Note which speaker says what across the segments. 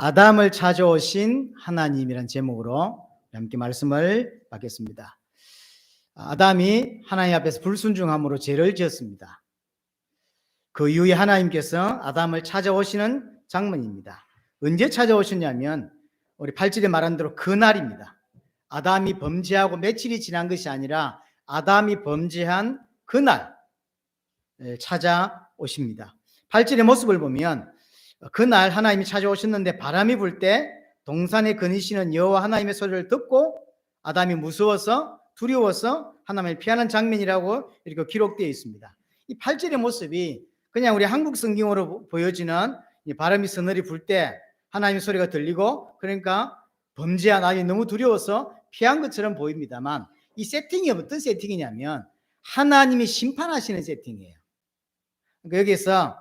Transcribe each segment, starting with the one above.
Speaker 1: 아담을 찾아오신 하나님이란 제목으로 함께 말씀을 받겠습니다. 아담이 하나님 앞에서 불순종함으로 죄를 지었습니다. 그 이후에 하나님께서 아담을 찾아오시는 장면입니다. 언제 찾아오셨냐면 우리 8절에 말한 대로 그날입니다. 아담이 범죄하고 며칠이 지난 것이 아니라 아담이 범죄한 그날 찾아오십니다. 8절의 모습을 보면 그날 하나님이 찾아오셨는데 바람이 불 때 동산에 거니시는 여호와 하나님의 소리를 듣고 아담이 무서워서 두려워서 하나님을 피하는 장면이라고 이렇게 기록되어 있습니다. 이 8절의 모습이 그냥 우리 한국 성경으로 보여지는 바람이 서늘이 불 때 하나님의 소리가 들리고 그러니까 범죄한 아이 너무 두려워서 피한 것처럼 보입니다만 이 세팅이 어떤 세팅이냐면 하나님이 심판하시는 세팅이에요. 그러니까 여기서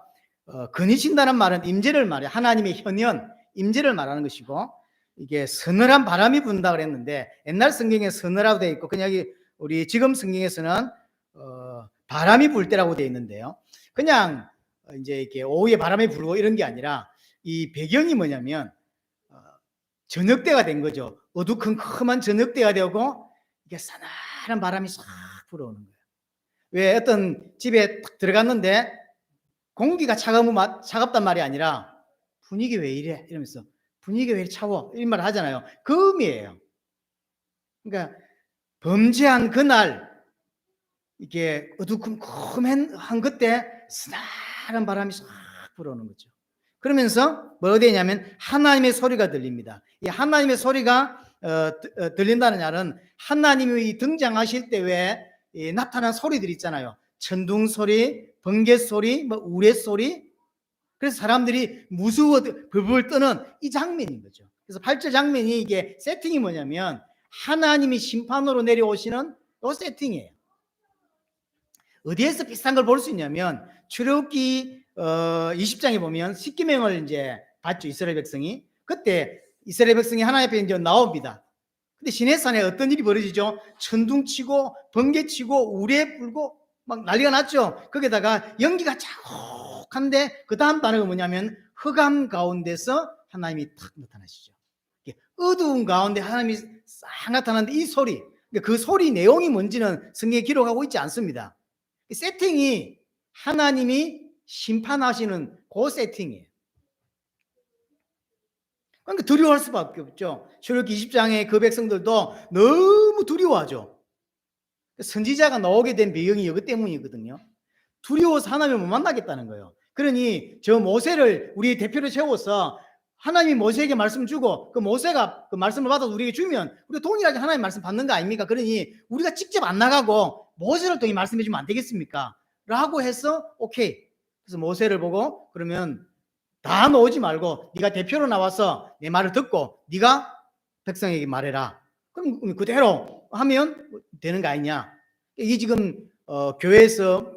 Speaker 1: 거니신다는 말은 임재를 말해요. 하나님의 현현, 임재를 말하는 것이고 이게 서늘한 바람이 분다 그랬는데 옛날 성경에 서늘하고 되어 있고 그냥 우리 지금 성경에서는 바람이 불 때라고 되어 있는데요. 그냥 이제 이렇게 오후에 바람이 불고 이런 게 아니라 이 배경이 뭐냐면 저녁 때가 된 거죠. 어두컴컴한 저녁 때가 되고 이게 싸늘한 바람이 싹 불어오는 거예요. 왜 어떤 집에 딱 들어갔는데 공기가 차갑단 말이 아니라 분위기 왜 이래? 이러면서 분위기 왜 이래 차워? 이런 말 하잖아요. 그 의미예요. 그러니까 범죄한 그날 이게 어두컴컴한 그때 스나한 바람이 싹 불어오는 거죠. 그러면서 뭐가 되냐면 하나님의 소리가 들립니다. 이 하나님의 소리가 들린다는 말은 하나님이 등장하실 때 왜 나타난 소리들 있잖아요. 천둥 소리, 번개 소리, 우레 소리. 그래서 사람들이 무서워 벌벌 떠는 이 장면인 거죠. 그래서 8절 장면이 이게 세팅이 뭐냐면 하나님이 심판으로 내려오시는 이 세팅이에요. 어디에서 비슷한 걸 볼 수 있냐면 출애굽기 20장에 보면 십계명을 이제 받죠. 이스라엘 백성이. 그때 이스라엘 백성이 하나님 앞에 이제 나옵니다. 근데 시내산에 어떤 일이 벌어지죠? 천둥 치고 번개 치고 우레 불고 막 난리가 났죠. 거기다가 연기가 자욱한데 그 다음 단어가 뭐냐면 흑암 가운데서 하나님이 탁 나타나시죠. 어두운 가운데 하나님이 싹 나타나는데 이 소리, 그 소리 내용이 뭔지는 성경에 기록하고 있지 않습니다. 세팅이 하나님이 심판하시는 그 세팅이에요. 그러니까 두려워할 수밖에 없죠. 출애굽기 20장의 그 백성들도 너무 두려워하죠. 선지자가 나오게 된 배경이 이것 때문이거든요. 두려워서 하나님을 못 만나겠다는 거예요. 그러니 저 모세를 우리 대표로 세워서 하나님이 모세에게 말씀 주고 그 모세가 그 말씀을 받아서 우리에게 주면 우리가 동일하게 하나님 말씀 받는 거 아닙니까? 그러니 우리가 직접 안 나가고 모세를 통해 말씀해 주면 안 되겠습니까? 라고 해서 오케이. 그래서 모세를 보고 그러면 다 놓지 말고 네가 대표로 나와서 내 말을 듣고 네가 백성에게 말해라. 그럼 그대로 하면 되는 거 아니냐. 이게 지금 교회에서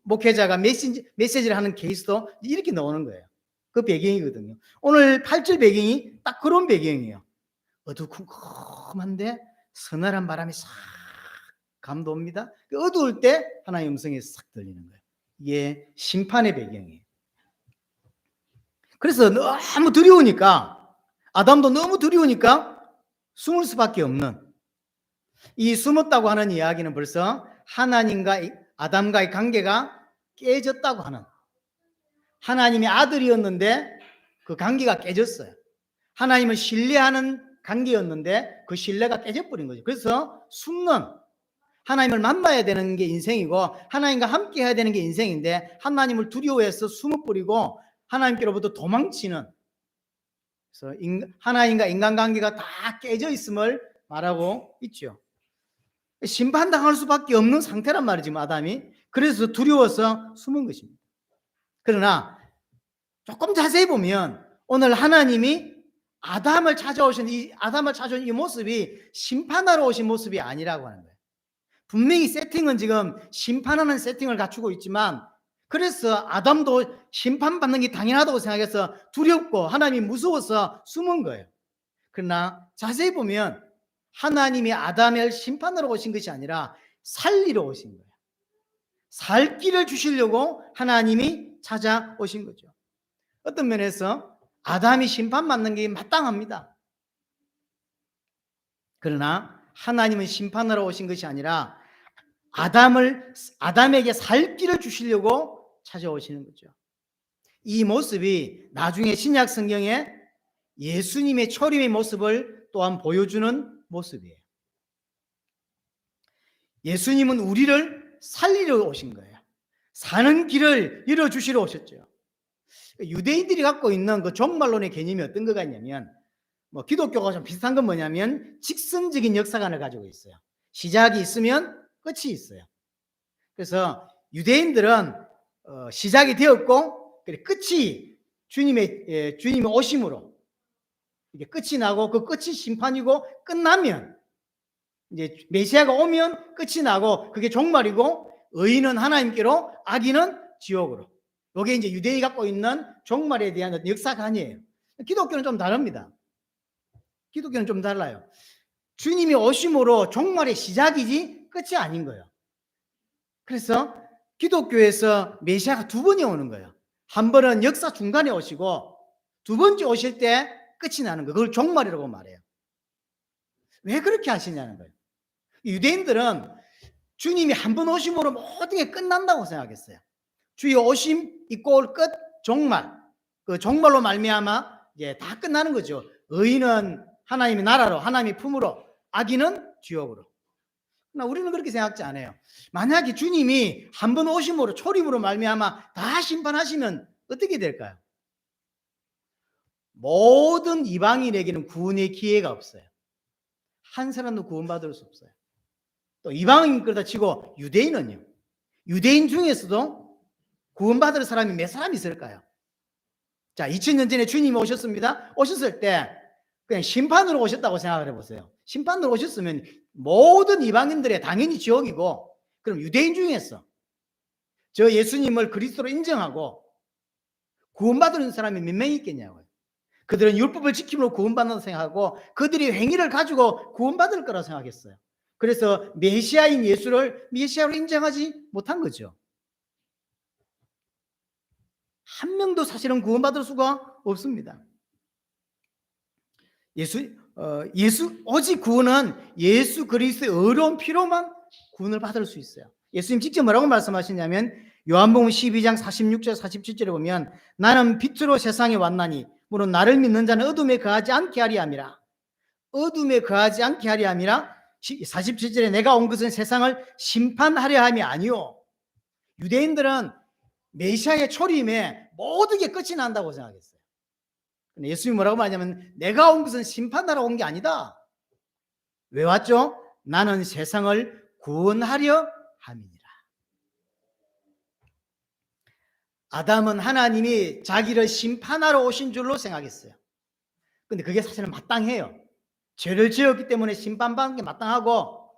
Speaker 1: 목회자가 메시지를 하는 케이스도 이렇게 나오는 거예요. 그 배경이거든요. 오늘 8절 배경이 딱 그런 배경이에요. 어두컴컴한데 서늘한 바람이 싹 감도옵니다. 어두울 때 하나님의 음성이 싹 들리는 거예요. 이게 심판의 배경이에요. 그래서 너무 두려우니까 아담도 너무 두려우니까 숨을 수밖에 없는 이 숨었다고 하는 이야기는 벌써 하나님과 아담과의 관계가 깨졌다고 하는 하나님의 아들이었는데 그 관계가 깨졌어요. 하나님을 신뢰하는 관계였는데 그 신뢰가 깨져버린 거죠. 그래서 숨는 하나님을 만나야 되는 게 인생이고 하나님과 함께 해야 되는 게 인생인데 하나님을 두려워해서 숨어버리고 하나님께로부터 도망치는 그래서 하나님과 인간관계가 다 깨져 있음을 말하고 있죠. 심판당할 수밖에 없는 상태란 말이지 아담이. 그래서 두려워서 숨은 것입니다. 그러나 조금 자세히 보면 오늘 하나님이 아담을 찾아오신 이 모습이 심판하러 오신 모습이 아니라고 하는 거예요. 분명히 세팅은 지금 심판하는 세팅을 갖추고 있지만 그래서 아담도 심판받는 게 당연하다고 생각해서 두렵고 하나님이 무서워서 숨은 거예요. 그러나 자세히 보면 하나님이 아담을 심판하러 오신 것이 아니라 살리러 오신 거예요. 살 길을 주시려고 하나님이 찾아오신 거죠. 어떤 면에서 아담이 심판받는 게 마땅합니다. 그러나 하나님은 심판하러 오신 것이 아니라 아담에게 살 길을 주시려고 찾아오시는 거죠. 이 모습이 나중에 신약 성경에 예수님의 초림의 모습을 또한 보여주는 모습이에요. 예수님은 우리를 살리러 오신 거예요. 사는 길을 열어주시러 오셨죠. 유대인들이 갖고 있는 그 종말론의 개념이 어떤 것 같냐면, 기독교가 좀 비슷한 건 뭐냐면 직선적인 역사관을 가지고 있어요. 시작이 있으면 끝이 있어요. 그래서 유대인들은 시작이 되었고 끝이 주님의 오심으로 이게 끝이 나고, 그 끝이 심판이고, 끝나면 이제 메시아가 오면 끝이 나고 그게 종말이고, 의인은 하나님께로 악인은 지옥으로. 이게 이제 유대인이 갖고 있는 종말에 대한 역사관이에요. 기독교는 좀 다릅니다. 기독교는 좀 달라요. 주님이 오심으로 종말의 시작이지 끝이 아닌 거예요. 그래서 기독교에서 메시아가 두 번이 오는 거예요. 한 번은 역사 중간에 오시고, 두 번째 오실 때 끝이 나는 거예요. 그걸 종말이라고 말해요. 왜 그렇게 하시냐는 거예요. 유대인들은 주님이 한 번 오심으로 모든 게 끝난다고 생각했어요. 주의 오심 있고 끝, 종말. 그 종말로 말미암아 이제 다 끝나는 거죠. 의인은 하나님의 나라로, 하나님의 품으로, 악인은 지옥으로. 그러나 우리는 그렇게 생각지 않아요. 만약에 주님이 한 번 오심으로, 초림으로 말미암아 다 심판하시면 어떻게 될까요? 모든 이방인에게는 구원의 기회가 없어요. 한 사람도 구원받을 수 없어요. 또 이방인 그러다 치고 유대인은요. 유대인 중에서도 구원받을 사람이 몇 사람 있을까요? 자, 2000년 전에 주님이 오셨습니다. 오셨을 때 그냥 심판으로 오셨다고 생각을 해보세요. 심판으로 오셨으면 모든 이방인들의 당연히 지옥이고, 그럼 유대인 중에서 저 예수님을 그리스도로 인정하고 구원받는 사람이 몇 명 있겠냐고요. 그들은 율법을 지킴으로 구원받는다고 생각하고 그들이 행위를 가지고 구원받을 거라고 생각했어요. 그래서 메시아인 예수를 메시아로 인정하지 못한 거죠. 한 명도 사실은 구원받을 수가 없습니다. 오직 구원은 예수 그리스도의 의로운 피로만 구원을 받을 수 있어요. 예수님 직접 뭐라고 말씀하시냐면 요한복음 12장 46절 47절에 보면 나는 빛으로 세상에 왔나니 물론 나를 믿는 자는 어둠에 거하지 않게 하리 함이라. 어둠에 거하지 않게 하리 함이라. 47절에 내가 온 것은 세상을 심판하려 함이 아니요. 유대인들은 메시아의 초림에 모든 게 끝이 난다고 생각했어요. 예수님이 뭐라고 말하냐면 내가 온 것은 심판하러 온 게 아니다. 왜 왔죠? 나는 세상을 구원하려 함이니라. 아담은 하나님이 자기를 심판하러 오신 줄로 생각했어요. 근데 그게 사실은 마땅해요. 죄를 지었기 때문에 심판받는 게 마땅하고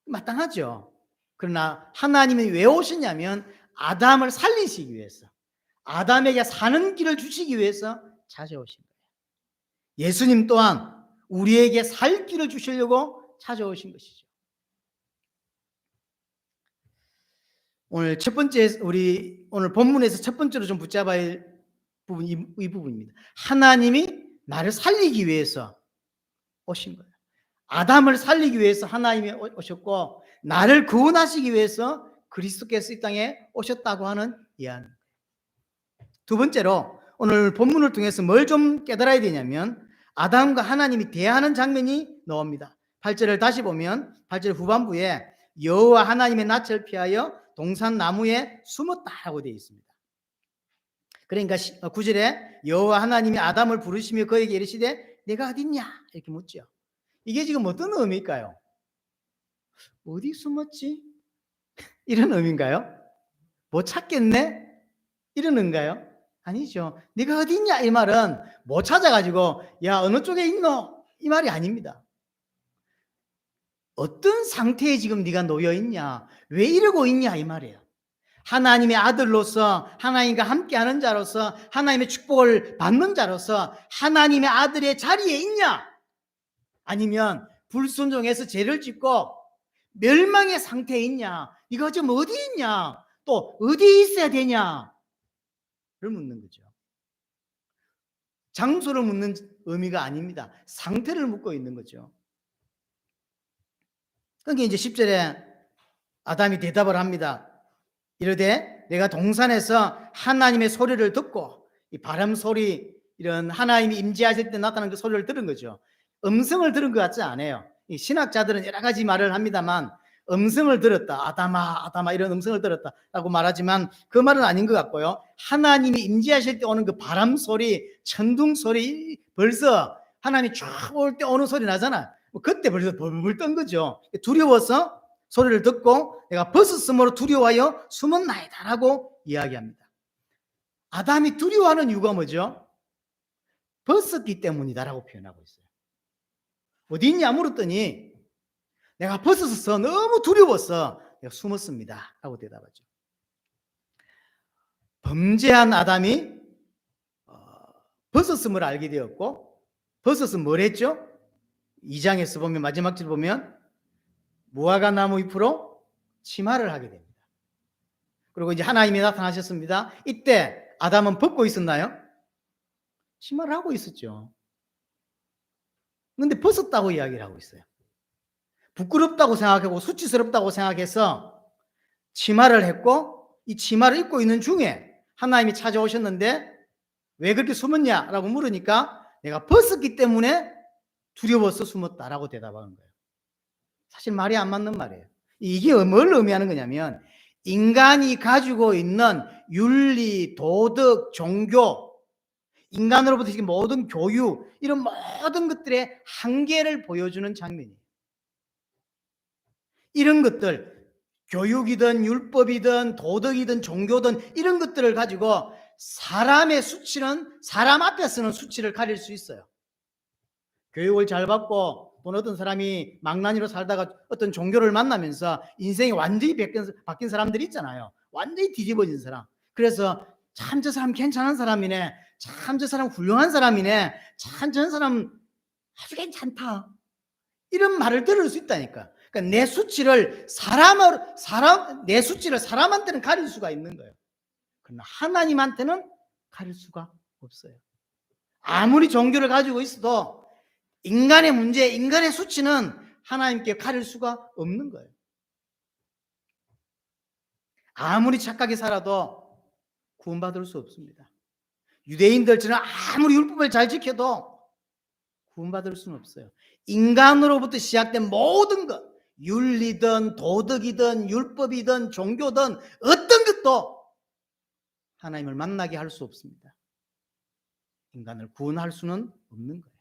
Speaker 1: 마땅하죠. 그러나 하나님이 왜 오셨냐면 아담을 살리시기 위해서, 아담에게 사는 길을 주시기 위해서 찾아오신 거예요. 예수님 또한 우리에게 살 길을 주시려고 찾아오신 것이죠. 오늘 첫 번째, 우리 오늘 본문에서 첫 번째로 좀 붙잡아야 할 부분, 이 부분입니다. 하나님이 나를 살리기 위해서 오신 거예요. 아담을 살리기 위해서 하나님이 오셨고, 나를 구원하시기 위해서 그리스도께서 이 땅에 오셨다고 하는 이야기. 두 번째로 오늘 본문을 통해서 뭘 좀 깨달아야 되냐면 아담과 하나님이 대화하는 장면이 나옵니다. 8절을 다시 보면 8절 후반부에 여호와 하나님의 낯을 피하여 동산 나무에 숨었다라고 되어 있습니다. 그러니까 9절에 여호와 하나님이 아담을 부르시며 그에게 이르시되 내가 어딨냐 이렇게 묻죠. 이게 지금 어떤 의미일까요? 어디 숨었지? 이런 의미인가요? 못 찾겠네? 이런 의미인가요? 아니죠. 네가 어디 있냐 이 말은 못 찾아가지고 야 어느 쪽에 있노? 이 말이 아닙니다. 어떤 상태에 지금 네가 놓여 있냐? 왜 이러고 있냐 이 말이에요. 하나님의 아들로서, 하나님과 함께하는 자로서, 하나님의 축복을 받는 자로서 하나님의 아들의 자리에 있냐? 아니면 불순종해서 죄를 짓고 멸망의 상태에 있냐? 네가 지금 어디 있냐? 또 어디 있어야 되냐? 를 묻는 거죠. 장소를 묻는 의미가 아닙니다. 상태를 묻고 있는 거죠. 그러니까 이제 10절에 아담이 대답을 합니다. 이르되 내가 동산에서 하나님의 소리를 듣고, 이 바람 소리, 이런 하나님이 임재하실 때 나타나는 그 소리를 들은 거죠. 음성을 들은 것 같지 않아요. 이 신학자들은 여러 가지 말을 합니다만 음성을 들었다, 아담아 아담아 이런 음성을 들었다라고 말하지만 그 말은 아닌 것 같고요. 하나님이 임재하실 때 오는 그 바람 소리, 천둥 소리, 벌써 하나님이 쫙 올 때 오는 소리 나잖아. 그때 벌써 벌벌 떤 거죠. 두려워서 소리를 듣고 내가 벗었으므로 두려워하여 숨었나이다라고 이야기합니다. 아담이 두려워하는 이유가 뭐죠? 벗었기 때문이다라고 표현하고 있어요. 어디 있냐 물었더니 내가 벗어서 너무 두려워서 내가 숨었습니다 라고 대답하죠. 범죄한 아담이 벗었음을 알게 되었고, 벗었으면 뭘 했죠? 2장에서 보면, 마지막 절 보면 무화과 나무 잎으로 치마를 하게 됩니다. 그리고 이제 하나님이 나타나셨습니다. 이때 아담은 벗고 있었나요? 치마를 하고 있었죠. 그런데 벗었다고 이야기를 하고 있어요. 부끄럽다고 생각하고 수치스럽다고 생각해서 치마를 했고, 이 치마를 입고 있는 중에 하나님이 찾아오셨는데 왜 그렇게 숨었냐라고 물으니까 내가 벗었기 때문에 두려워서 숨었다라고 대답하는 거예요. 사실 말이 안 맞는 말이에요. 이게 뭘 의미하는 거냐면 인간이 가지고 있는 윤리, 도덕, 종교, 인간으로부터 모든 교육, 이런 모든 것들의 한계를 보여주는 장면이에요. 이런 것들, 교육이든 율법이든 도덕이든 종교든 이런 것들을 가지고 사람의 수치는, 사람 앞에서는 수치를 가릴 수 있어요. 교육을 잘 받고 또 어떤 사람이 망나니로 살다가 어떤 종교를 만나면서 인생이 완전히 바뀐 사람들이 있잖아요. 완전히 뒤집어진 사람. 그래서 참 저 사람 괜찮은 사람이네, 참 저 사람 훌륭한 사람이네, 참 저 사람 아주 괜찮다, 이런 말을 들을 수 있다니까. 그러니까 내 수치를 내 수치를 사람한테는 가릴 수가 있는 거예요. 그러나 하나님한테는 가릴 수가 없어요. 아무리 종교를 가지고 있어도 인간의 문제, 인간의 수치는 하나님께 가릴 수가 없는 거예요. 아무리 착하게 살아도 구원받을 수 없습니다. 유대인들처럼 아무리 율법을 잘 지켜도 구원받을 수는 없어요. 인간으로부터 시작된 모든 것, 윤리든 도덕이든 율법이든 종교든 어떤 것도 하나님을 만나게 할 수 없습니다. 인간을 구원할 수는 없는 거예요.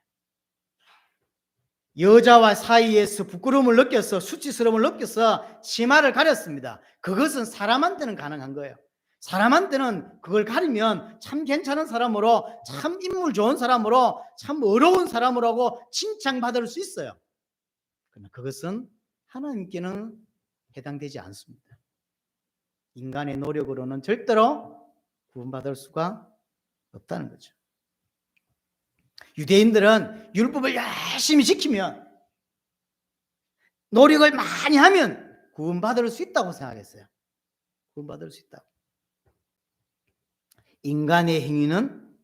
Speaker 1: 여자와 사이에서 부끄러움을 느껴서, 수치스러움을 느껴서 치마를 가렸습니다. 그것은 사람한테는 가능한 거예요. 사람한테는 그걸 가리면 참 괜찮은 사람으로, 참 인물 좋은 사람으로, 참 어려운 사람으로 칭찬받을 수 있어요. 그러나 그것은 하나님께는 해당되지 않습니다. 인간의 노력으로는 절대로 구원받을 수가 없다는 거죠. 유대인들은 율법을 열심히 지키면, 노력을 많이 하면 구원받을 수 있다고 생각했어요. 구원받을 수 있다고. 인간의 행위는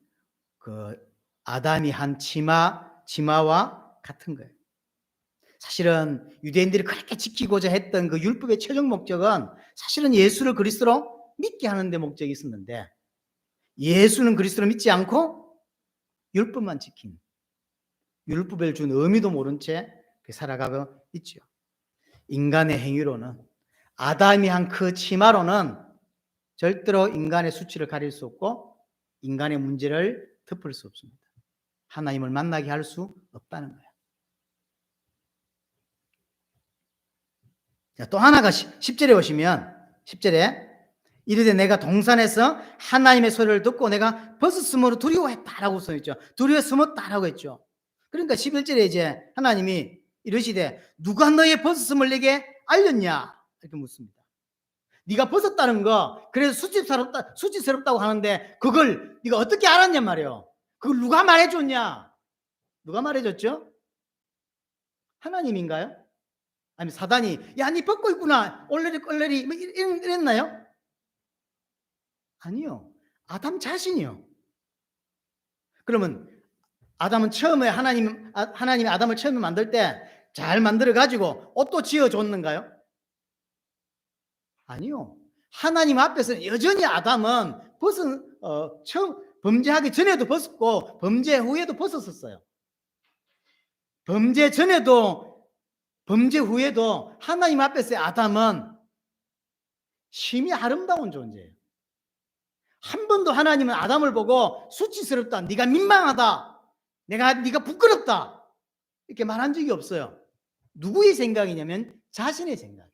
Speaker 1: 그 아담이 한 치마와 같은 거예요. 사실은 유대인들이 그렇게 지키고자 했던 그 율법의 최종 목적은 사실은 예수를 그리스도로 믿게 하는 데 목적이 있었는데, 예수는 그리스도를 믿지 않고 율법만 지킨, 율법을 준 의미도 모른 채 살아가고 있죠. 인간의 행위로는, 아담이 한 그 치마로는 절대로 인간의 수치를 가릴 수 없고 인간의 문제를 덮을 수 없습니다. 하나님을 만나게 할 수 없다는 거예요. 자, 또 하나가 10절에 오시면, 10절에 이르되 내가 동산에서 하나님의 소리를 듣고 내가 벗었으므로 두려워했다라고 써있죠. 두려워 숨었다라고 했죠. 그러니까 11절에 이제 하나님이 이르시되 누가 너의 벗었음을 내게 알렸냐 이렇게 묻습니다. 네가 벗었다는 거, 그래서 수치스럽다고 하는데 그걸 네가 어떻게 알았냔 말이에요. 그걸 누가 말해줬냐? 누가 말해줬죠? 하나님인가요? 아니면 사단이 야, 네 벗고 있구나, 얼레리 뭐 이랬나요? 아니요. 아담 자신이요. 그러면 아담은 처음에 하나님이 아담을 처음에 만들 때 잘 만들어 가지고 옷도 지어 줬는가요? 아니요. 하나님 앞에서 여전히 아담은 처음 범죄하기 전에도 벗었고 범죄 후에도 벗었었어요. 범죄 전에도 범죄 후에도 하나님 앞에서의 아담은 심히 아름다운 존재예요. 한 번도 하나님은 아담을 보고 수치스럽다, 네가 민망하다, 네가 부끄럽다 이렇게 말한 적이 없어요. 누구의 생각이냐면 자신의 생각이에요.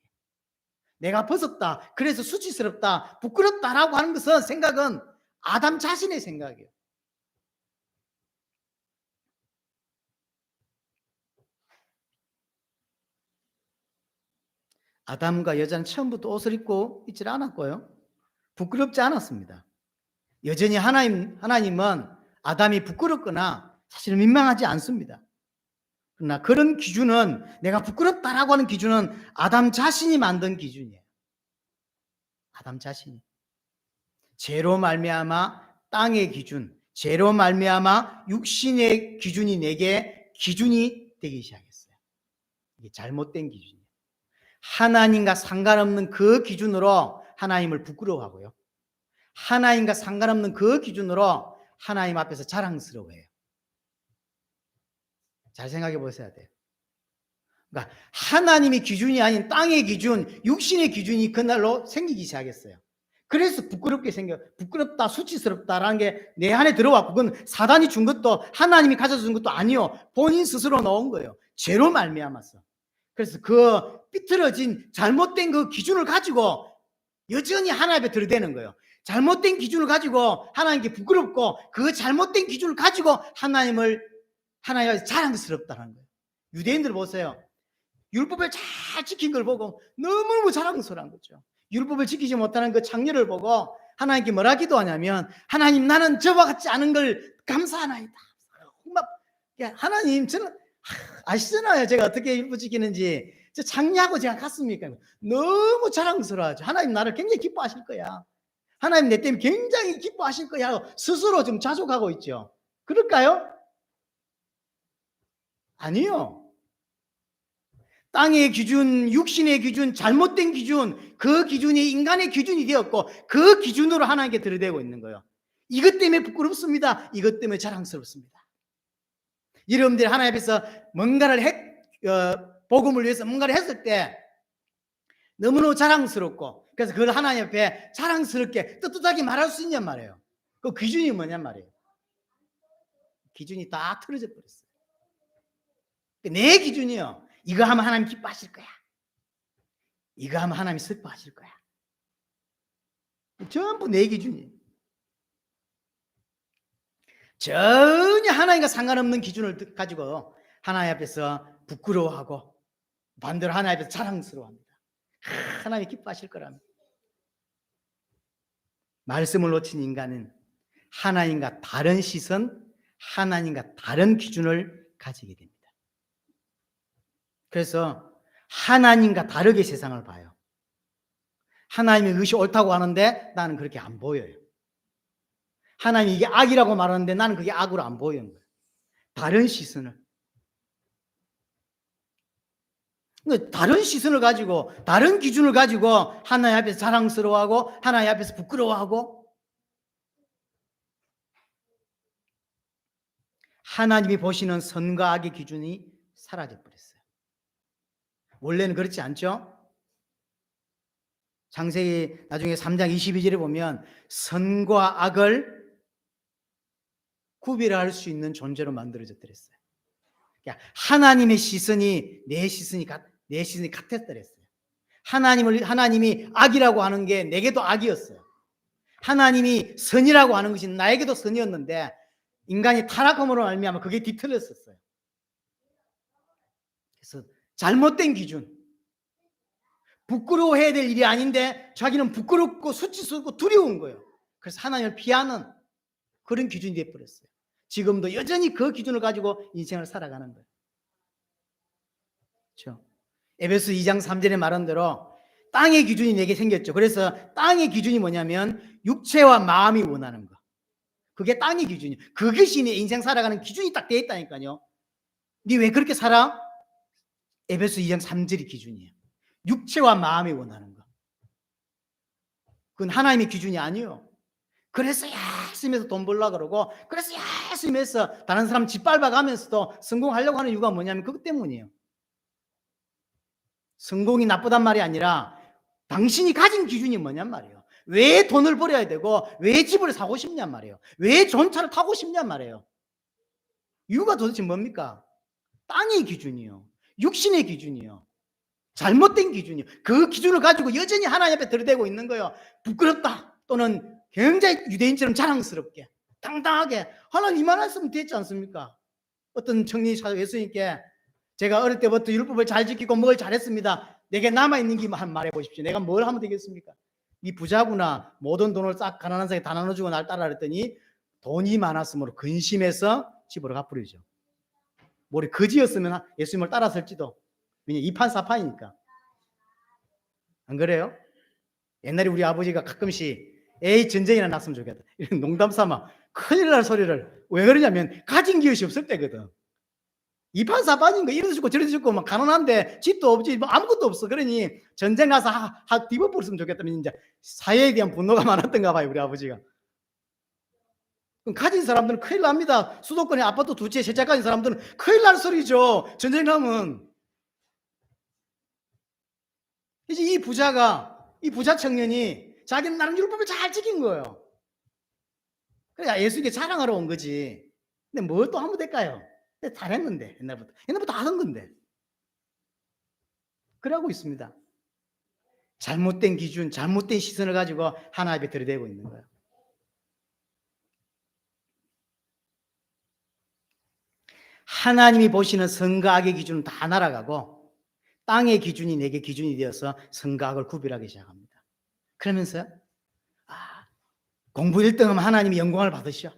Speaker 1: 내가 벗었다, 그래서 수치스럽다, 부끄럽다라고 하는 것은 생각은 아담 자신의 생각이에요. 아담과 여자는 처음부터 옷을 입고 있질 않았고요. 부끄럽지 않았습니다. 여전히 하나님은 아담이 부끄럽거나 사실 민망하지 않습니다. 그러나 그런 기준은, 내가 부끄럽다라고 하는 기준은 아담 자신이 만든 기준이에요. 아담 자신이. 죄로 말미암아 땅의 기준, 죄로 말미암아 육신의 기준이 내게 기준이 되기 시작했어요. 이게 잘못된 기준이에요. 하나님과 상관없는 그 기준으로 하나님을 부끄러워하고요. 하나님과 상관없는 그 기준으로 하나님 앞에서 자랑스러워해요. 잘 생각해 보셔야 돼요. 그러니까 하나님의 기준이 아닌 땅의 기준, 육신의 기준이 그날로 생기기 시작했어요. 그래서 부끄럽다, 수치스럽다라는 게 내 안에 들어왔고, 그건 사단이 준 것도 하나님이 가져준 것도 아니요, 본인 스스로 넣은 거예요. 죄로 말미암아서. 그래서 그 삐뚤어진 잘못된 그 기준을 가지고 여전히 하나님 앞에 들이대는 거예요. 잘못된 기준을 가지고 하나님께 부끄럽고, 그 잘못된 기준을 가지고 하나님 앞에 자랑스럽다는 거예요. 유대인들 보세요. 율법을 잘 지킨 걸 보고 너무너무 자랑스러운 거죠. 율법을 지키지 못하는 그 창녀를 보고 하나님께 뭐라 기도하냐면, 하나님, 나는 저와 같지 않은 걸 감사하나이다. 하나님, 저는 아시잖아요, 제가 어떻게 율법 지키는지. 저 창녀하고 제가 같습니까? 너무 자랑스러워하죠. 하나님 나를 굉장히 기뻐하실 거야, 하나님 내 때문에 굉장히 기뻐하실 거야, 스스로 좀 자족하고 있죠. 그럴까요? 아니요. 땅의 기준, 육신의 기준, 잘못된 기준, 그 기준이 인간의 기준이 되었고, 그 기준으로 하나님께 들이대고 있는 거예요. 이것 때문에 부끄럽습니다. 이것 때문에 자랑스럽습니다. 여러분들이 하나님 앞에서 뭔가를 복음을 위해서 뭔가를 했을 때 너무너무 자랑스럽고, 그래서 그걸 하나님 앞에 자랑스럽게 떳떳하게 말할 수 있냔 말이에요. 그 기준이 뭐냔 말이에요. 기준이 다 틀어져 버렸어요. 내 기준이요, 이거 하면 하나님 기뻐하실 거야, 이거 하면 하나님 슬퍼하실 거야. 전부 내 기준이에요. 전혀 하나님과 상관없는 기준을 가지고 하나님 앞에서 부끄러워하고 반대로 하나님 앞에서 자랑스러워합니다. 하나님이 기뻐하실 거랍니다. 말씀을 놓친 인간은 하나님과 다른 시선, 하나님과 다른 기준을 가지게 됩니다. 그래서 하나님과 다르게 세상을 봐요. 하나님이 그것이 옳다고 하는데 나는 그렇게 안 보여요. 하나님이 이게 악이라고 말하는데 나는 그게 악으로 안 보이는 거예요. 다른 시선을. 다른 시선을 가지고, 다른 기준을 가지고 하나님 앞에서 자랑스러워하고 하나님 앞에서 부끄러워하고, 하나님이 보시는 선과 악의 기준이 사라져 버렸어요. 원래는 그렇지 않죠? 창세기 나중에 3장 22절에 보면 선과 악을 구별할 수 있는 존재로 만들어졌더랬어요. 그러니까 하나님의 시선이 내 시선이 같았더랬어요. 하나님이 악이라고 하는 게 내게도 악이었어요. 하나님이 선이라고 하는 것이 나에게도 선이었는데 인간이 타락함으로 말미암아 그게 뒤틀렸었어요. 그래서 잘못된 기준, 부끄러워해야 될 일이 아닌데 자기는 부끄럽고 수치스럽고 두려운 거예요. 그래서 하나님을 피하는 그런 기준이 되어버렸어요. 지금도 여전히 그 기준을 가지고 인생을 살아가는 거예요. 그렇죠? 에베소 2장 3절에 말한 대로 땅의 기준이 내게 생겼죠. 그래서 땅의 기준이 뭐냐면 육체와 마음이 원하는 거. 그게 땅의 기준이에요. 그것이 내 인생 살아가는 기준이 딱 돼 있다니까요. 네 왜 그렇게 살아? 에베소 2장 3절이 기준이에요. 육체와 마음이 원하는 거. 그건 하나님의 기준이 아니에요. 그래서 열심히 해서 돈 벌려고 그러고, 그래서 열심히 해서 다른 사람 짓밟아가면서도 성공하려고 하는 이유가 뭐냐면 그것 때문이에요. 성공이 나쁘단 말이 아니라 당신이 가진 기준이 뭐냔 말이에요. 왜 돈을 벌어야 되고, 왜 집을 사고 싶냔 말이에요. 왜 좋은 차를 타고 싶냔 말이에요. 이유가 도대체 뭡니까? 땅의 기준이요. 육신의 기준이요. 잘못된 기준이요. 그 기준을 가지고 여전히 하나님 앞에 들이대고 있는 거예요. 부끄럽다 또는 굉장히 유대인처럼 자랑스럽게 당당하게 하나님 이만했으면 됐지 않습니까? 어떤 청년이 예수님께 제가 어릴 때부터 율법을 잘 지키고 뭘 잘했습니다. 내게 남아있는 기만 말해 보십시오. 내가 뭘 하면 되겠습니까? 이 부자구나. 모든 돈을 싹 가난한 사람에 다 나눠주고 날 따라 그랬더니 돈이 많았으므로 근심해서 집으로 갚으려죠. 머리 거지였으면 예수님을 따라설지도. 왜냐 2판 4판이니까. 안 그래요? 옛날에 우리 아버지가 가끔씩 에이 전쟁이나 났으면 좋겠다 이런 농담 삼아 큰일 날 소리를 왜 그러냐면 가진 기엇이 없을 때거든. 2판 4판인 거 이래도 죽고 저래도 죽고 막 가난한데 집도 없지 뭐 아무것도 없어. 그러니 전쟁 가서 뒤집어버렸으면 좋겠다면 이제 사회에 대한 분노가 많았던가 봐요 우리 아버지가. 그럼 가진 사람들은 큰일 납니다. 수도권에 아파트 2채 3채 가진 사람들은 큰일 날 소리죠. 전쟁 나면. 이제 이 부자 청년이 자기는 나름 율법을 잘 지킨 거예요. 그래 예수님께 자랑하러 온 거지. 근데 뭘 또 하면 될까요? 잘했는데 옛날부터 하던 건데. 그러고 있습니다. 잘못된 기준, 잘못된 시선을 가지고 하나님 앞에 들이대고 있는 거예요. 하나님이 보시는 선과 악의 기준은 다 날아가고 땅의 기준이 내게 기준이 되어서 선과 악을 구별하기 시작합니다. 그러면서 공부 1등하면 하나님이 영광을 받으셔.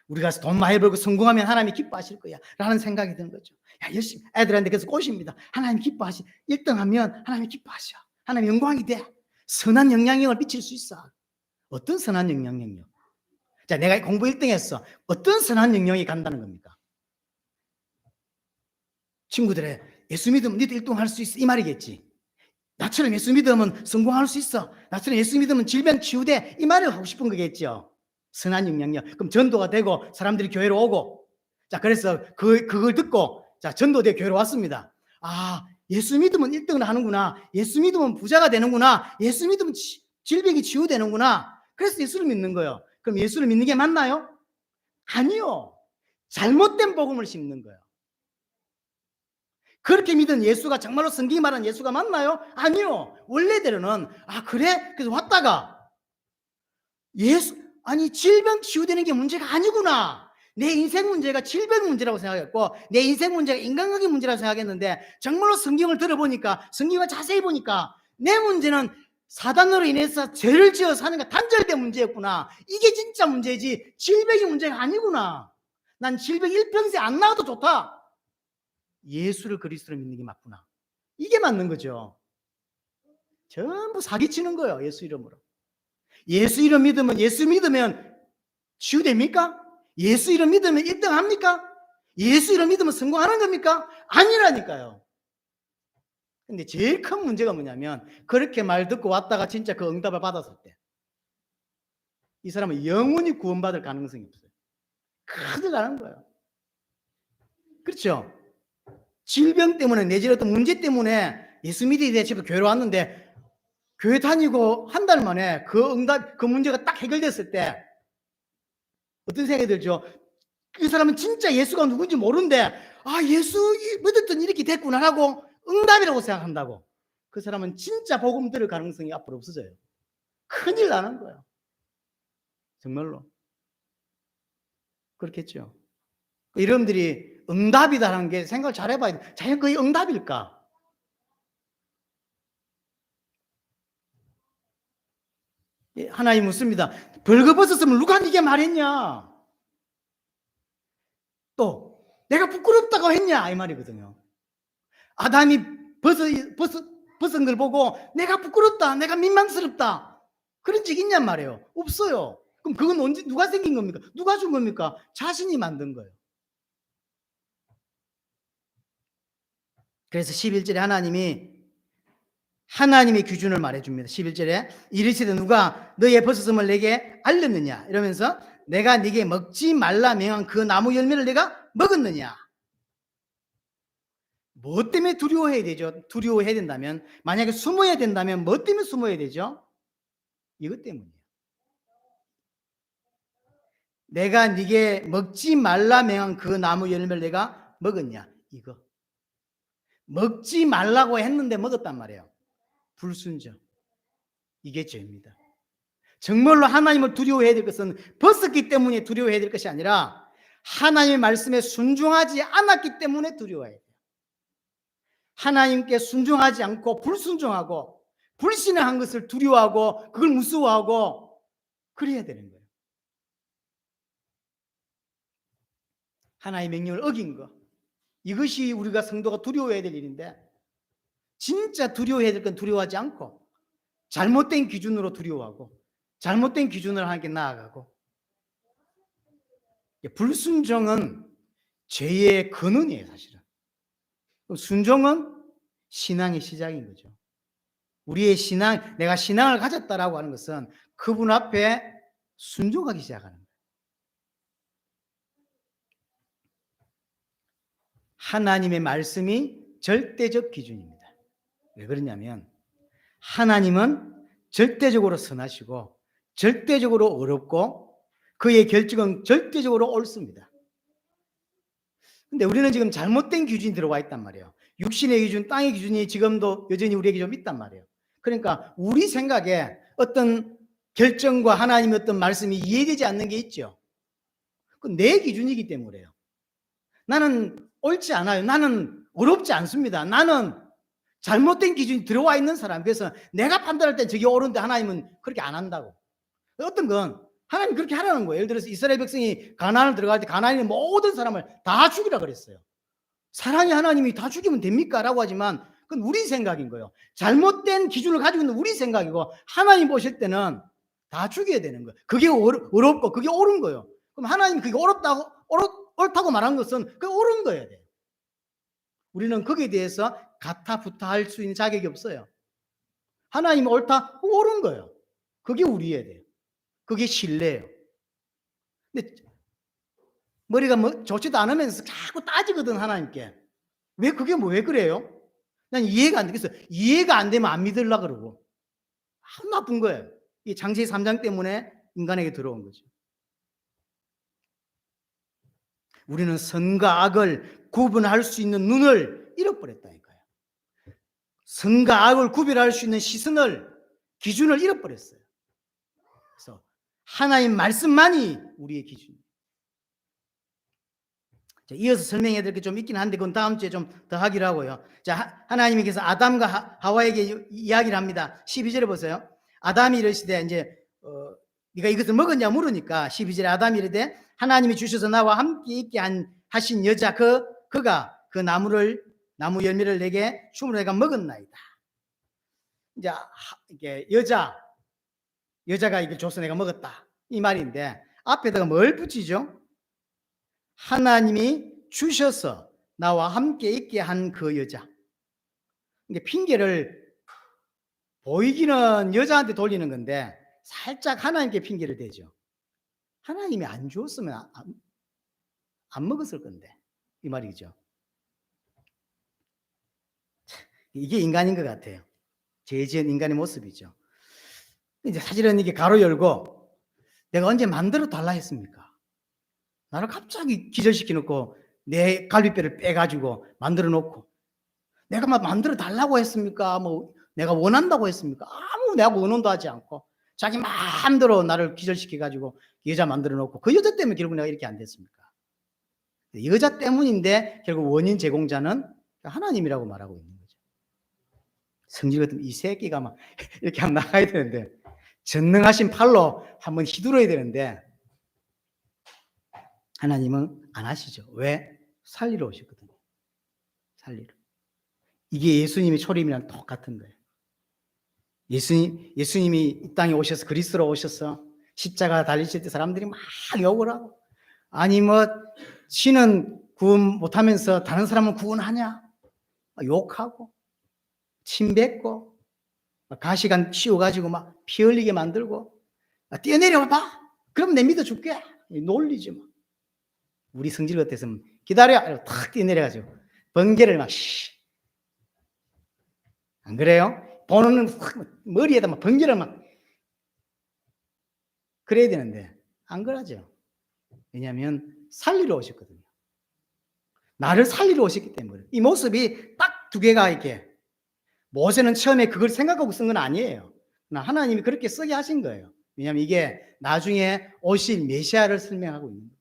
Speaker 1: 우리가 돈 많이 벌고 성공하면 하나님이 기뻐하실 거야 라는 생각이 드는 거죠. 야, 열심히 애들한테 그래서 꼬십니다. 하나님 기뻐하시. 1등하면 하나님이 기뻐하셔. 하나님 영광이 돼. 선한 영향력을 미칠 수 있어. 어떤 선한 영향력? 자, 내가 공부 1등 했어. 어떤 선한 영향이 간다는 겁니까? 친구들의 예수 믿으면 니도 1등 할 수 있어 이 말이겠지. 나처럼 예수 믿으면 성공할 수 있어. 나처럼 예수 믿으면 질병 치유돼 이 말을 하고 싶은 거겠죠. 선한 영향력. 그럼 전도가 되고 사람들이 교회로 오고, 자 그래서 그걸 듣고 자 전도대 교회로 왔습니다. 예수 믿으면 1등을 하는구나. 예수 믿으면 부자가 되는구나. 예수 믿으면 질병이 치유되는구나. 그래서 예수를 믿는 거예요. 그럼 예수를 믿는 게 맞나요? 아니요. 잘못된 복음을 심는 거예요. 그렇게 믿은 예수가 정말로 성경이 말하는 예수가 맞나요? 아니요. 원래대로는 그래? 그래서 왔다가 질병 치유되는 게 문제가 아니구나. 내 인생 문제가 질병 문제라고 생각했고 내 인생 문제가 인간관계 문제라고 생각했는데 정말로 성경을 들어보니까 성경을 자세히 보니까 내 문제는 사단으로 인해서 죄를 지어 사는 게 단절된 문제였구나. 이게 진짜 문제지 질병이 문제가 아니구나. 난 질병 일평생 안 나와도 좋다. 예수를 그리스도로 믿는 게 맞구나. 이게 맞는 거죠. 전부 사기치는 거예요. 예수 이름으로. 예수 이름 믿으면 치유됩니까? 예수 이름 믿으면 1등 합니까? 예수 이름 믿으면 성공하는 겁니까? 아니라니까요. 근데 제일 큰 문제가 뭐냐면 그렇게 말 듣고 왔다가 진짜 그 응답을 받았을 때 이 사람은 영원히 구원받을 가능성이 없어요. 큰일 나는 거예요. 그렇죠? 질병 때문에 내지어떤 문제 때문에 예수 믿기 위해 집에 교회로 왔는데 교회 다니고 한 달 만에 그 문제가 딱 해결됐을 때 어떤 생각이 들죠? 그 사람은 진짜 예수가 누군지 모르는데 예수 믿었더니 이렇게 됐구나 하고 응답이라고 생각한다고. 그 사람은 진짜 복음 들을 가능성이 앞으로 없어져요. 큰일 나는 거예요. 정말로. 그렇겠죠. 여러분들이 응답이다라는 게 생각을 잘 해봐야 돼. 자연 그게 응답일까? 하나님 묻습니다. 벌거벗었으면 누가 네게 말했냐? 또 내가 부끄럽다고 했냐? 이 말이거든요. 아담이 벗은 걸 보고 내가 부끄럽다, 내가 민망스럽다 그런 적 있냔 말이에요. 없어요. 그럼 그건 언제 누가 생긴 겁니까? 누가 준 겁니까? 자신이 만든 거예요. 그래서 11절에 하나님의 기준을 말해줍니다. 11절에 이르시되 누가 너의 벗어섬을 내게 알렸느냐 이러면서 내가 네게 먹지 말라 명한 그 나무 열매를 내가 먹었느냐. 뭐 때문에 두려워해야 되죠? 두려워해야 된다면, 만약에 숨어야 된다면 뭐 때문에 숨어야 되죠? 이것 때문이에요. 내가 네게 먹지 말라 명한 그 나무 열매를 내가 먹었냐. 이거 먹지 말라고 했는데 먹었단 말이에요. 불순종. 이게 죄입니다. 정말로 하나님을 두려워해야 될 것은 벗었기 때문에 두려워해야 될 것이 아니라 하나님의 말씀에 순종하지 않았기 때문에 두려워해야 돼요. 하나님께 순종하지 않고 불순종하고 불신을 것을 두려워하고 그걸 무서워하고 그래야 되는 거예요. 하나님의 명령을 어긴 거. 이것이 우리가 성도가 두려워해야 될 일인데, 진짜 두려워해야 될 건 두려워하지 않고 잘못된 기준으로 두려워하고 잘못된 기준으로 하나님께 나아가고, 불순종은 죄의 근원이에요. 사실은 순종은 신앙의 시작인 거죠. 우리의 신앙, 내가 신앙을 가졌다라고 하는 것은 그분 앞에 순종하기 시작하는 거예요. 하나님의 말씀이 절대적 기준입니다. 왜 그러냐면 하나님은 절대적으로 선하시고 절대적으로 어렵고 그의 결정은 절대적으로 옳습니다. 근데 우리는 지금 잘못된 기준이 들어와 있단 말이에요. 육신의 기준, 땅의 기준이 지금도 여전히 우리에게 좀 있단 말이에요. 그러니까 우리 생각에 어떤 결정과 하나님의 어떤 말씀이 이해되지 않는 게 있죠. 그건 내 기준이기 때문에요. 나는 옳지 않아요. 나는 어렵지 않습니다. 나는 잘못된 기준이 들어와 있는 사람. 그래서 내가 판단할 때 저게 옳은데 하나님은 그렇게 안 한다고. 어떤 건 하나님 그렇게 하라는 거예요. 예를 들어서 이스라엘 백성이 가나안을 들어갈 때 가나안의 모든 사람을 다 죽이라 그랬어요. 사랑의 하나님이 다 죽이면 됩니까? 라고 하지만 그건 우리 생각인 거예요. 잘못된 기준을 가지고 있는 우리 생각이고 하나님 보실 때는 다 죽여야 되는 거예요. 그게 어렵고 그게 옳은 거예요. 그럼 하나님 그게 옳다고 말한 것은 그게 옳은 거여야 돼요. 우리는 거기에 대해서 가타부타 할 수 있는 자격이 없어요. 하나님은 옳다, 옳은 거예요. 그게 우리여야 돼요. 그게 신뢰예요. 근데 머리가 뭐 좋지도 않으면서 자꾸 따지거든 하나님께. 왜 그게 왜 그래요? 난 이해가 안 되겠어. 이해가 안 되면 안 믿으려고 그러고. 아주 나쁜 거예요. 이 창세기 3장 때문에 인간에게 들어온 거죠. 우리는 선과 악을 구분할 수 있는 눈을 잃어버렸다니까요. 선과 악을 구별할 수 있는 시선을, 기준을 잃어버렸어요. 그래서 하나님 말씀만이 우리의 기준입니다. 이어서 설명해야 될 게 좀 있긴 한데 그건 다음 주에 좀 더 하기로 하고요. 자, 하나님께서 아담과 하와에게 이야기를 합니다. 12절에 보세요. 아담이 이르시되 이제 네가 이것을 먹었냐 물으니까 12절에 아담이 이르되 하나님이 주셔서 나와 함께 있게 하신 여자 그가 그 나무 열매를 내게 춤으로 내가 먹었나이다. 이제 이게 여자가 이걸 줘서 내가 먹었다 이 말인데 앞에다가 뭘 붙이죠? 하나님이 주셔서 나와 함께 있게 한 그 여자. 이게 핑계를 보이기는 여자한테 돌리는 건데 살짝 하나님께 핑계를 대죠. 하나님이 안 주었으면 안 먹었을 건데 이 말이죠. 이게 인간인 것 같아요. 죄 지은 인간의 모습이죠. 이제 사실은 이게 가로 열고 내가 언제 만들어 달라 했습니까? 나를 갑자기 기절시켜 놓고 내 갈비뼈를 빼가지고 만들어 놓고 내가 막 만들어 달라고 했습니까? 뭐 내가 원한다고 했습니까? 아무 내가 원원도 하지 않고 자기 마음대로 나를 기절시켜 가지고 여자 만들어 놓고 그 여자 때문에 결국 내가 이렇게 안 됐습니까? 여자 때문인데 결국 원인 제공자는 하나님이라고 말하고 있는 거죠. 성질 같은 이 새끼가 막 이렇게 하면 나가야 되는데 전능하신 팔로 한번 휘둘러야 되는데 하나님은 안 하시죠. 왜? 살리러 오셨거든요. 살리러. 이게 예수님의 초림이랑 똑같은 거예요. 예수님이 이 땅에 오셔서 그리스도로 오셔서 십자가 달리실 때 사람들이 막 욕을 하고, 아니 뭐 신은 구원 못하면서 다른 사람은 구원하냐 욕하고 침 뱉고 가시관 씌워가지고 막 피 흘리게 만들고 뛰어내려 봐 그럼 내 믿어줄게 놀리지 뭐. 우리 성질 같았으면 기다려 이러고 탁 뛰어내려가지고 번개를 막 안 그래요? 보는 머리에다 막 번개를 막 그래야 되는데 안 그러죠. 왜냐하면 살리러 오셨거든요. 나를 살리러 오셨기 때문에. 이 모습이 딱 두 개가 이렇게, 모세는 처음에 그걸 생각하고 쓴 건 아니에요. 하나님이 그렇게 쓰게 하신 거예요. 왜냐하면 이게 나중에 오실 메시아를 설명하고 있는 거예요.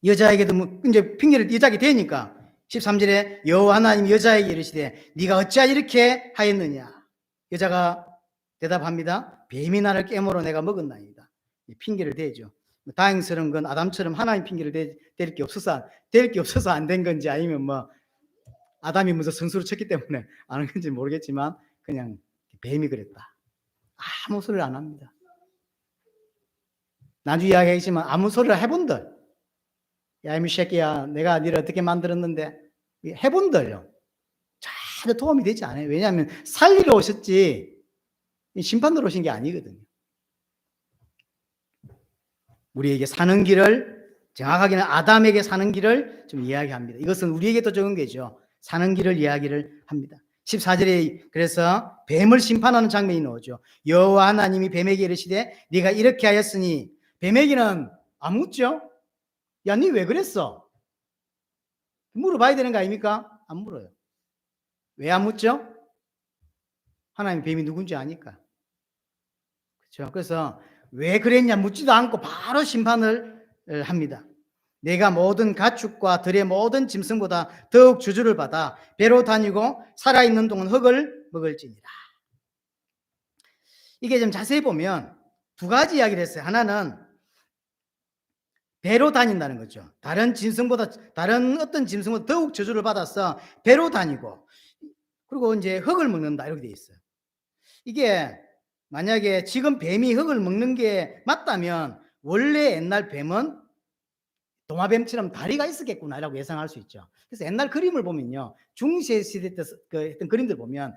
Speaker 1: 여자에게도 이제 핑계를 여자에게 대니까 13절에 여호와 하나님 여자에게 이르시되 네가 어찌하여 이렇게 하였느냐. 여자가 대답합니다. 뱀이 나를 깨물어 내가 먹었나이다. 핑계를 대죠. 다행스러운 건 아담처럼 하나님 핑계를 댈 게 없어서 안 된 건지, 아니면 뭐 아담이 무슨 선수를 쳤기 때문에 안 한 건지 모르겠지만 그냥 뱀이 그랬다. 아무 소리를 안 합니다. 나중에 이야기하겠지만 아무 소리를 해본들, 야 이 새끼야 내가 너를 어떻게 만들었는데, 해본들요 전혀 도움이 되지 않아요. 왜냐하면 살리러 오셨지 심판으로 오신 게 아니거든요. 우리에게 사는 길을, 정확하게는 아담에게 사는 길을 좀 이야기합니다. 이것은 우리에게도 적은 게죠. 사는 길을 이야기를 합니다. 14절에 그래서 뱀을 심판하는 장면이 나오죠. 여호와 하나님이 뱀에게 이르시되 네가 이렇게 하였으니, 뱀에게는 안 묻죠. 야, 니 왜 그랬어? 물어봐야 되는 거 아닙니까? 안 물어요. 왜 안 묻죠? 하나님 뱀이 누군지 아니까. 그렇죠. 그래서 왜 그랬냐 묻지도 않고 바로 심판을 합니다. 내가 모든 가축과 들의 모든 짐승보다 더욱 저주를 받아 배로 다니고 살아있는 동안 흙을 먹을지니라. 이게 좀 자세히 보면 두 가지 이야기를 했어요. 하나는 배로 다닌다는 거죠. 다른 어떤 짐승보다 더욱 저주를 받아서 배로 다니고, 그리고 이제 흙을 먹는다 이렇게 돼 있어요. 이게 만약에 지금 뱀이 흙을 먹는 게 맞다면 원래 옛날 뱀은 도마뱀처럼 다리가 있었겠구나라고 예상할 수 있죠. 그래서 옛날 그림을 보면요, 중세 시대 때 했던 그림들 보면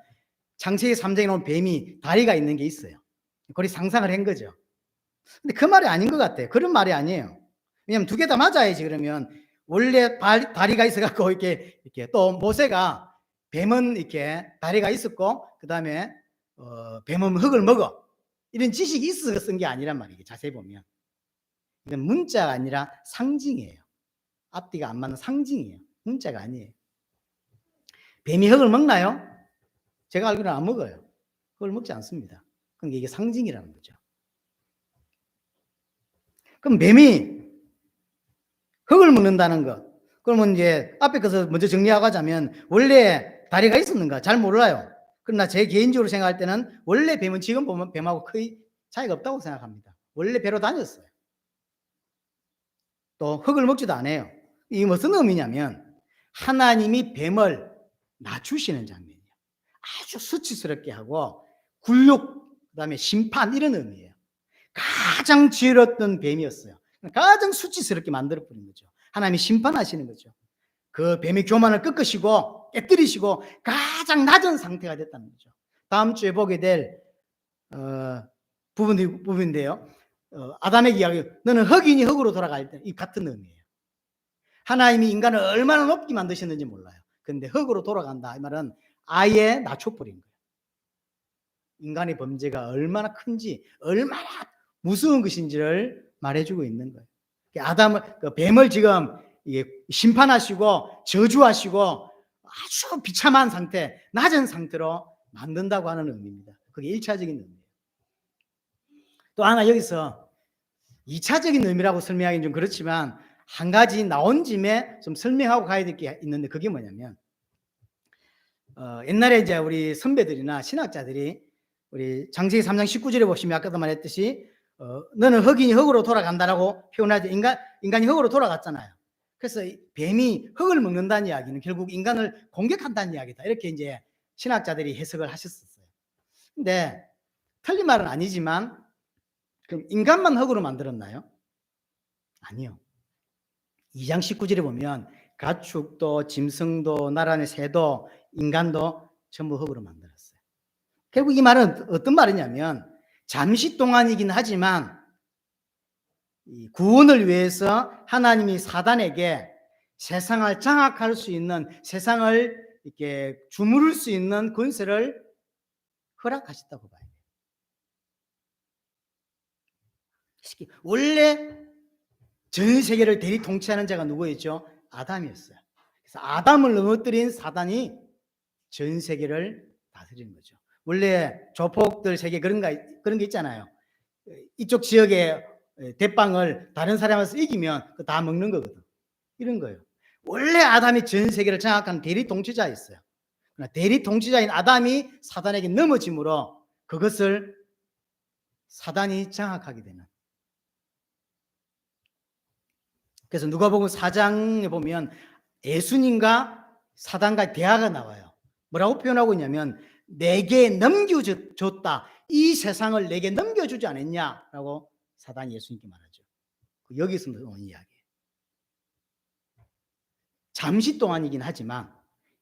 Speaker 1: 창세기 3장에 나온 뱀이 다리가 있는 게 있어요. 그걸 상상을 한 거죠. 근데 그 말이 아닌 것 같아요. 그런 말이 아니에요. 왜냐하면 두 개 다 맞아야지. 그러면 원래 다리가 있어갖고 이렇게 또 모세가 뱀은 이렇게 다리가 있었고 그 다음에 뱀은 흙을 먹어, 이런 지식이 있어서 쓴 게 아니란 말이에요. 자세히 보면 이건 문자가 아니라 상징이에요. 앞뒤가 안 맞는 상징이에요. 문자가 아니에요. 뱀이 흙을 먹나요? 제가 알기로는 안 먹어요. 흙을 먹지 않습니다. 그러니까 이게 상징이라는 거죠. 그럼 뱀이 흙을 먹는다는 것, 그러면 이제 앞에 것을 먼저 정리하고 하자면 원래 다리가 있었는가 잘 몰라요. 그러나 제 개인적으로 생각할 때는 원래 뱀은 지금 보면 뱀하고 거의 차이가 없다고 생각합니다. 원래 배로 다녔어요. 또 흙을 먹지도 않아요. 이게 무슨 의미냐면 하나님이 뱀을 낮추시는 장면이에요. 아주 수치스럽게 하고 굴욕, 그다음에 심판, 이런 의미예요. 가장 지혜로웠던 뱀이었어요. 가장 수치스럽게 만들어버린 거죠. 하나님이 심판하시는 거죠. 그 뱀의 교만을 꺾으시고 깨뜨리시고 가장 낮은 상태가 됐다는 거죠. 다음 주에 보게 될 부분인데요. 아담에게 이야기, 너는 흙이니 흙으로 돌아갈 때, 이 같은 의미예요. 하나님이 인간을 얼마나 높게 만드셨는지 몰라요. 그런데 흙으로 돌아간다, 이 말은 아예 낮춰버린 거예요. 인간의 범죄가 얼마나 큰지, 얼마나 무서운 것인지를 말해주고 있는 거예요. 뱀을 지금 심판하시고 저주하시고 아주 비참한 상태, 낮은 상태로 만든다고 하는 의미입니다. 그게 1차적인 의미예요. 또 하나 여기서 2차적인 의미라고 설명하기는 좀 그렇지만 한 가지 나온 김에 좀 설명하고 가야 될 게 있는데, 그게 뭐냐면 옛날에 이제 우리 선배들이나 신학자들이 우리 창세기 3장 19절에 보시면 아까도 말했듯이 너는 흙이니 흙으로 돌아간다라고 표현하죠. 인간이 흙으로 돌아갔잖아요. 그래서 뱀이 흙을 먹는다는 이야기는 결국 인간을 공격한다는 이야기다, 이렇게 이제 신학자들이 해석을 하셨었어요. 근데 틀린 말은 아니지만 그럼 인간만 흙으로 만들었나요? 아니요. 2장 19절에 보면 가축도 짐승도 나라의 새도 인간도 전부 흙으로 만들었어요. 결국 이 말은 어떤 말이냐면 잠시 동안이긴 하지만 이 구원을 위해서 하나님이 사단에게 세상을 장악할 수 있는, 세상을 이렇게 주무를 수 있는 권세를 허락하셨다고 봐요. 원래 전 세계를 대리 통치하는 자가 누구였죠? 아담이었어요. 그래서 아담을 넘어뜨린 사단이 전 세계를 다스리는 거죠. 원래 조폭들 세계 그런 게 있잖아요. 이쪽 지역의 대빵을 다른 사람에서 이기면 다 먹는 거거든. 이런 거예요. 원래 아담이 전 세계를 장악하는 대리 통치자였어요. 그러나 대리 통치자인 아담이 사단에게 넘어짐으로 그것을 사단이 장악하게 되는. 그래서 누가복음 4장에 보면 예수님과 사단과 대화가 나와요. 뭐라고 표현하고 있냐면 내게 넘겨줬다. 이 세상을 내게 넘겨주지 않았냐라고 사단이 예수님께 말하죠. 여기서 나온 이야기예요. 잠시 동안이긴 하지만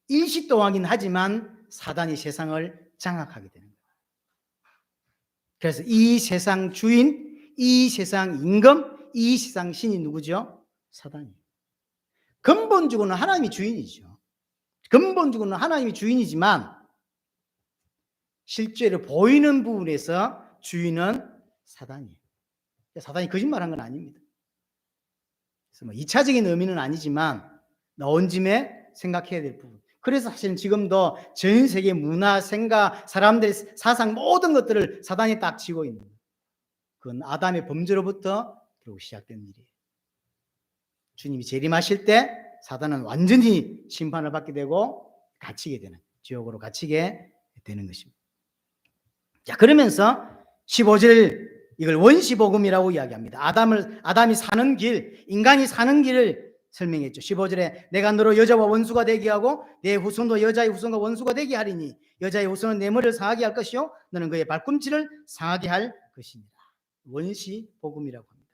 Speaker 1: 일시 동안이긴 하지만 사단이 세상을 장악하게 되는 거예요. 그래서 이 세상 주인, 이 세상 임금, 이 세상 신이 누구죠? 사단이에요. 근본적으로는 하나님이 주인이죠. 근본적으로는 하나님이 주인이지만 실제로 보이는 부분에서 주인은 사단이에요. 사단이 거짓말한 건 아닙니다. 그래서 뭐 2차적인 의미는 아니지만 나온 짐에 생각해야 될 부분. 그래서 사실은 지금도 전 세계 문화, 생각, 사람들의 사상 모든 것들을 사단이 딱 쥐고 있는 거예요. 그건 아담의 범죄로부터 결국 시작된 일이에요. 주님이 재림하실 때 사단은 완전히 심판을 받게 되고 갇히게 되는, 지옥으로 갇히게 되는 것입니다. 자, 그러면서 15절 이걸 원시복음이라고 이야기합니다. 아담이 사는 길, 인간이 사는 길을 설명했죠. 15절에 내가 너로 여자와 원수가 되게 하고 내 후손도 여자의 후손과 원수가 되게 하리니 여자의 후손은 내 머리를 상하게 할 것이요 너는 그의 발꿈치를 상하게 할 것입니다. 원시복음이라고 합니다.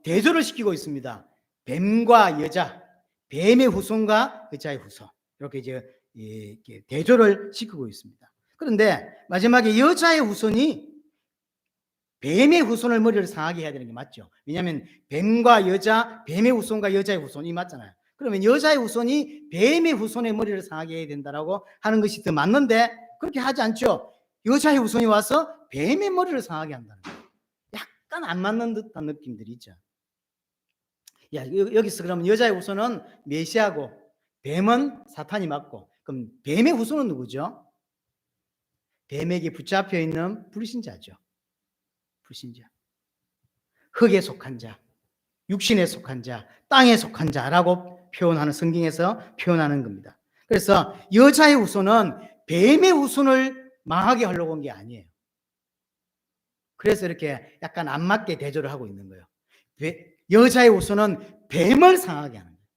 Speaker 1: 대조를 시키고 있습니다. 뱀과 여자, 뱀의 후손과 여자의 후손, 이렇게 이제 대조를 시키고 있습니다. 그런데 마지막에 여자의 후손이 뱀의 후손을 머리를 상하게 해야 되는 게 맞죠. 왜냐하면 뱀과 여자, 뱀의 후손과 여자의 후손이 맞잖아요. 그러면 여자의 후손이 뱀의 후손의 머리를 상하게 해야 된다라고 하는 것이 더 맞는데 그렇게 하지 않죠. 여자의 후손이 와서 뱀의 머리를 상하게 한다는 거예요. 약간 안 맞는 듯한 느낌들이 있죠. 여기서 그러면 여자의 후손은 메시아고 뱀은 사탄이 맞고 그럼 뱀의 후손은 누구죠? 뱀에게 붙잡혀 있는 불신자죠. 불신자. 흙에 속한 자, 육신에 속한 자, 땅에 속한 자라고 표현하는, 성경에서 표현하는 겁니다. 그래서 여자의 후손은 뱀의 후손을 망하게 하려고 한 게 아니에요. 그래서 이렇게 약간 안 맞게 대조를 하고 있는 거예요. 여자의 후손은 뱀을 상하게 하는 거예요.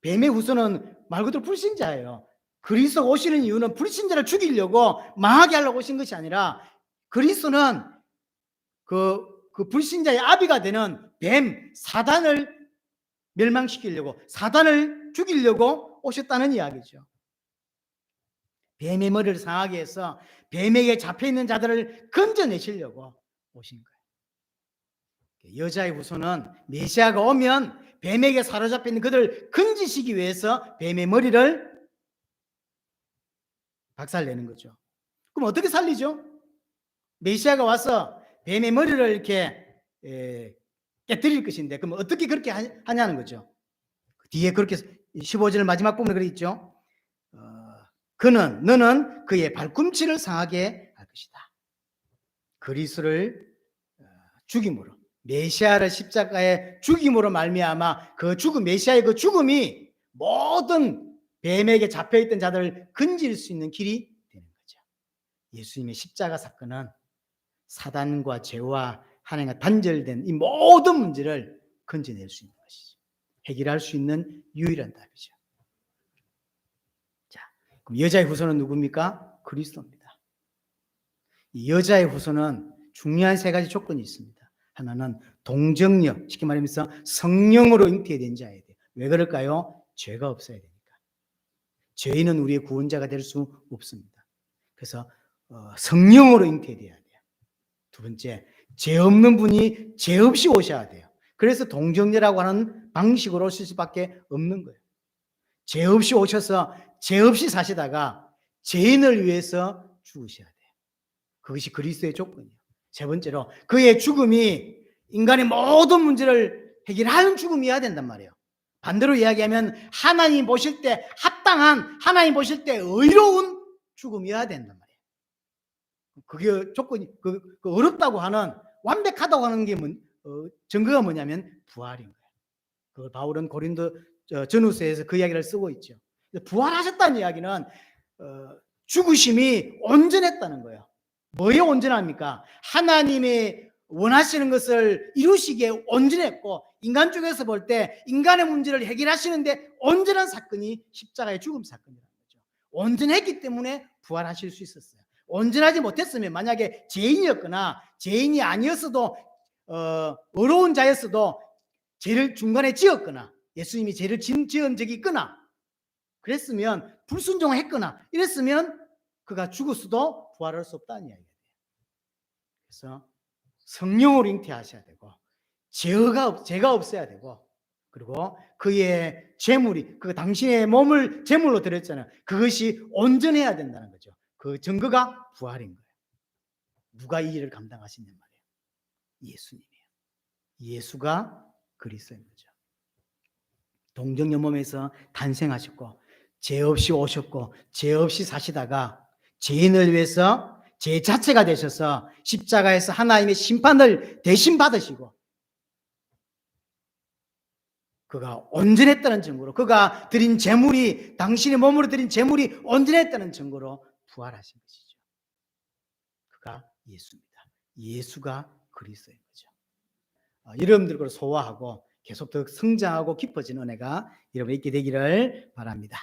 Speaker 1: 뱀의 후손은 말 그대로 불신자예요. 그리스도가 오시는 이유는 불신자를 죽이려고 망하게 하려고 오신 것이 아니라 그리스도는 그 불신자의 아비가 되는 뱀, 사단을 멸망시키려고, 사단을 죽이려고 오셨다는 이야기죠. 뱀의 머리를 상하게 해서 뱀에게 잡혀있는 자들을 건져내시려고 오신 거예요. 여자의 후손은 메시아가 오면 뱀에게 사로잡혀있는 그들을 건지시기 위해서 뱀의 머리를 박살내는 거죠. 그럼 어떻게 살리죠? 메시아가 와서 뱀의 머리를 이렇게 깨뜨릴 것인데 그럼 어떻게 그렇게 하냐는 거죠. 뒤에 그렇게 15절 마지막 부분에 그래 있죠. 너는 그의 발꿈치를 상하게 할 것이다. 그리스도를 죽임으로, 메시아를 십자가에 죽임으로 말미암아 그 죽음, 메시아의 그 죽음이 모든 뱀에게 잡혀있던 자들을 건질 수 있는 길이 되는 거죠. 예수님의 십자가 사건은 사단과 죄와 하나님과 단절된 이 모든 문제를 건져낼 수 있는 것이죠. 해결할 수 있는 유일한 답이죠. 자, 그럼 여자의 후손은 누굽니까? 그리스도입니다. 이 여자의 후손은 중요한 세 가지 조건이 있습니다. 하나는 동정력, 쉽게 말하면서 성령으로 잉태된 자여야 돼요. 왜 그럴까요? 죄가 없어야 되니까. 죄인은 우리의 구원자가 될 수 없습니다. 그래서 성령으로 잉태돼야 돼요. 두 번째, 죄 없는 분이 죄 없이 오셔야 돼요. 그래서 동정녀라고 하는 방식으로 오실 수밖에 없는 거예요. 죄 없이 오셔서 죄 없이 사시다가 죄인을 위해서 죽으셔야 돼요. 그것이 그리스도의 조건이에요. 세 번째로 그의 죽음이 인간의 모든 문제를 해결하는 죽음이어야 된단 말이에요. 반대로 이야기하면 하나님 보실 때 합당한, 하나님 보실 때 의로운 죽음이어야 된단 말이에요. 그게 조건이 어렵다고 하는, 완벽하다고 하는 게 증거가 뭐냐면 부활인 거예요. 그걸 바울은 고린도 전후서에서 그 이야기를 쓰고 있죠. 부활하셨다는 이야기는 죽으심이 온전했다는 거예요. 뭐에 온전합니까? 하나님의 원하시는 것을 이루시기에 온전했고, 인간 쪽에서 볼 때 인간의 문제를 해결하시는데 온전한 사건이 십자가의 죽음 사건이라는 거죠. 온전했기 때문에 부활하실 수 있었어요. 온전하지 못했으면, 만약에 죄인이었거나 죄인이 아니었어도 어려운 자였어도 죄를 중간에 지었거나 예수님이 죄를 지은 적이 있거나 그랬으면, 불순종했거나 이랬으면 그가 죽었어도 부활할 수 없다는 이야기예요. 그래서 성령으로 잉태하셔야 되고, 죄가 없어야 되고, 그리고 그의 재물이, 그 당신의 몸을 제물로 드렸잖아요. 그것이 온전해야 된다는 거죠. 그 증거가 부활인 거예요. 누가 이 일을 감당하시냔 말이에요. 예수님이에요. 예수가 그리스도인 거죠. 동정녀 몸에서 탄생하셨고, 죄 없이 오셨고, 죄 없이 사시다가 죄인을 위해서 죄 자체가 되셔서 십자가에서 하나님의 심판을 대신 받으시고, 그가 온전했다는 증거로, 그가 드린 제물이, 당신의 몸으로 드린 제물이 온전했다는 증거로 부활하신 것이죠. 그가 예수입니다. 예수가 그리스도인 거죠. 여러분들과 소화하고 계속 더 성장하고 깊어지는 은혜가 여러분 있게 되기를 바랍니다.